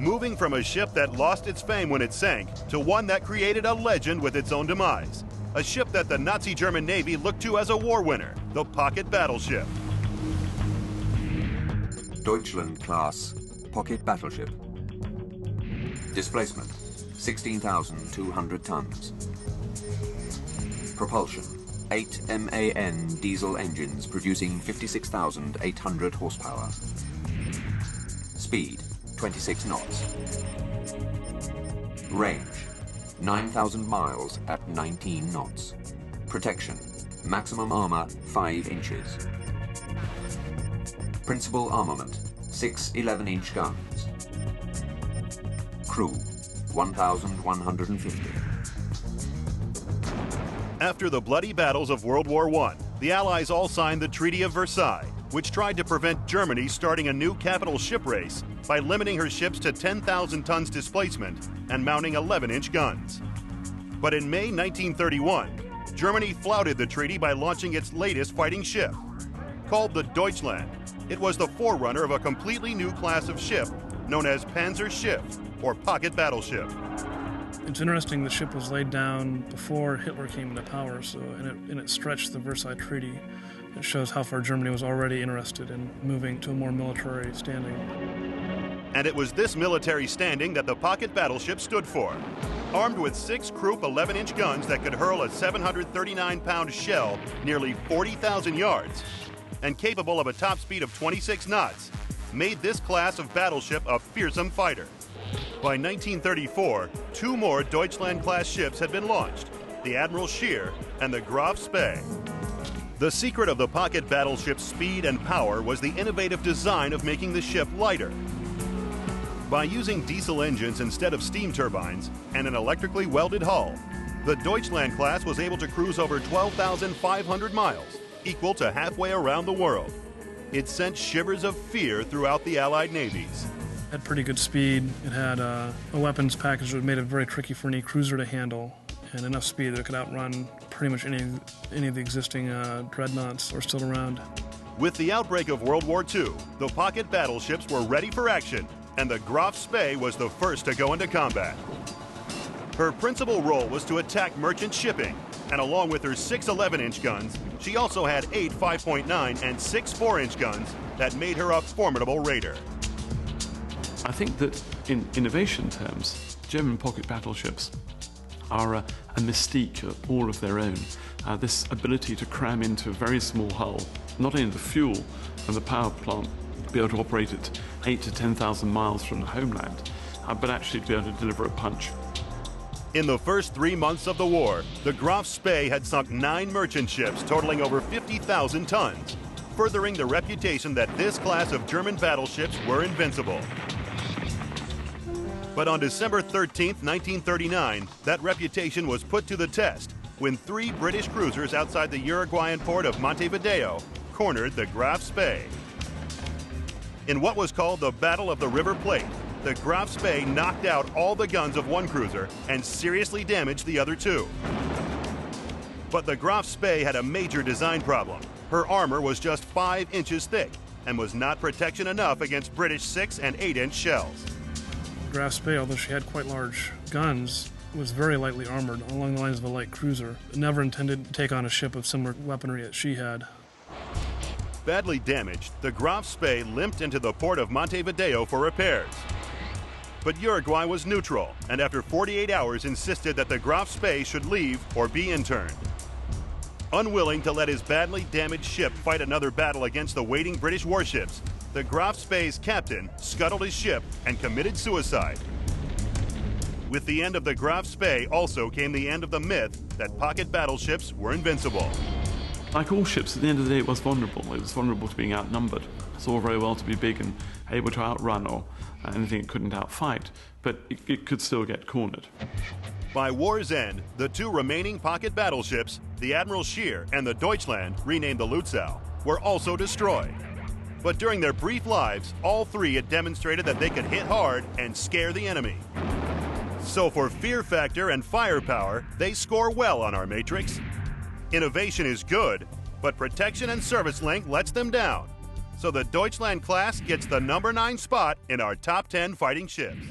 moving from a ship that lost its fame when it sank to one that created a legend with its own demise. A ship that the Nazi German Navy looked to as a war winner, the Pocket Battleship. Deutschland Class Pocket Battleship. Displacement, 16,200 tons. Propulsion, 8 MAN diesel engines producing 56,800 horsepower. Speed, 26 knots. Range, 9,000 miles at 19 knots. Protection, maximum armor 5 inches. Principal armament, 6 11-inch guns. Crew, 1,150. After the bloody battles of World War I, the Allies all signed the Treaty of Versailles, which tried to prevent Germany starting a new capital ship race by limiting her ships to 10,000 tons displacement and mounting 11-inch guns. But in May 1931, Germany flouted the treaty by launching its latest fighting ship. Called the Deutschland, it was the forerunner of a completely new class of ship known as Panzer Schiff, or Pocket Battleship. It's interesting the ship was laid down before Hitler came into power, and it stretched the Versailles Treaty. It shows how far Germany was already interested in moving to a more military standing. And it was this military standing that the Pocket Battleship stood for. Armed with 6 Krupp 11-inch guns that could hurl a 739-pound shell nearly 40,000 yards, and capable of a top speed of 26 knots, made this class of battleship a fearsome fighter. By 1934, 2 more Deutschland-class ships had been launched, the Admiral Scheer and the Graf Spee. The secret of the Pocket Battleship's speed and power was the innovative design of making the ship lighter. By using diesel engines instead of steam turbines and an electrically welded hull, the Deutschland class was able to cruise over 12,500 miles, equal to halfway around the world. It sent shivers of fear throughout the Allied navies. It had pretty good speed. It had a weapons package that made it very tricky for any cruiser to handle, and enough speed that it could outrun pretty much any of the existing dreadnoughts that were still around. With the outbreak of World War II, the Pocket Battleships were ready for action, and the Graf Spee was the first to go into combat. Her principal role was to attack merchant shipping, and along with her 6 11-inch guns, she also had 8 5.9 and 6 4-inch guns that made her a formidable raider. I think that in innovation terms, German pocket battleships are a mystique all of their own. This ability to cram into a very small hull, not only the fuel and the power plant, to be able to operate at 8 to 10,000 miles from the homeland, but actually to be able to deliver a punch. In the first 3 months of the war, the Graf Spee had sunk 9 merchant ships totaling over 50,000 tons, furthering the reputation that this class of German battleships were invincible. But on December 13, 1939, that reputation was put to the test when 3 British cruisers outside the Uruguayan port of Montevideo cornered the Graf Spee. In what was called the Battle of the River Plate, the Graf Spee knocked out all the guns of one cruiser and seriously damaged the other 2. But the Graf Spee had a major design problem. Her armor was just 5 inches thick and was not protection enough against British 6 and 8-inch shells. Graf Spee, although she had quite large guns, was very lightly armored, along the lines of a light cruiser. It never intended to take on a ship of similar weaponry that she had. Badly damaged, the Graf Spee limped into the port of Montevideo for repairs. But Uruguay was neutral, and after 48 hours insisted that the Graf Spee should leave or be interned. Unwilling to let his badly damaged ship fight another battle against the waiting British warships, the Graf Spee's captain scuttled his ship and committed suicide. With the end of the Graf Spee also came the end of the myth that pocket battleships were invincible. Like all ships, at the end of the day, it was vulnerable. It was vulnerable to being outnumbered. It's all very well to be big and able to outrun or anything it couldn't outfight, but it could still get cornered. By war's end, the 2 remaining pocket battleships, the Admiral Scheer and the Deutschland, renamed the Lutzow, were also destroyed. But during their brief lives, all 3 had demonstrated that they could hit hard and scare the enemy. So for fear factor and firepower, they score well on our matrix. Innovation is good, but protection and service length lets them down. So the Deutschland class gets the number 9 spot in our top 10 fighting ships.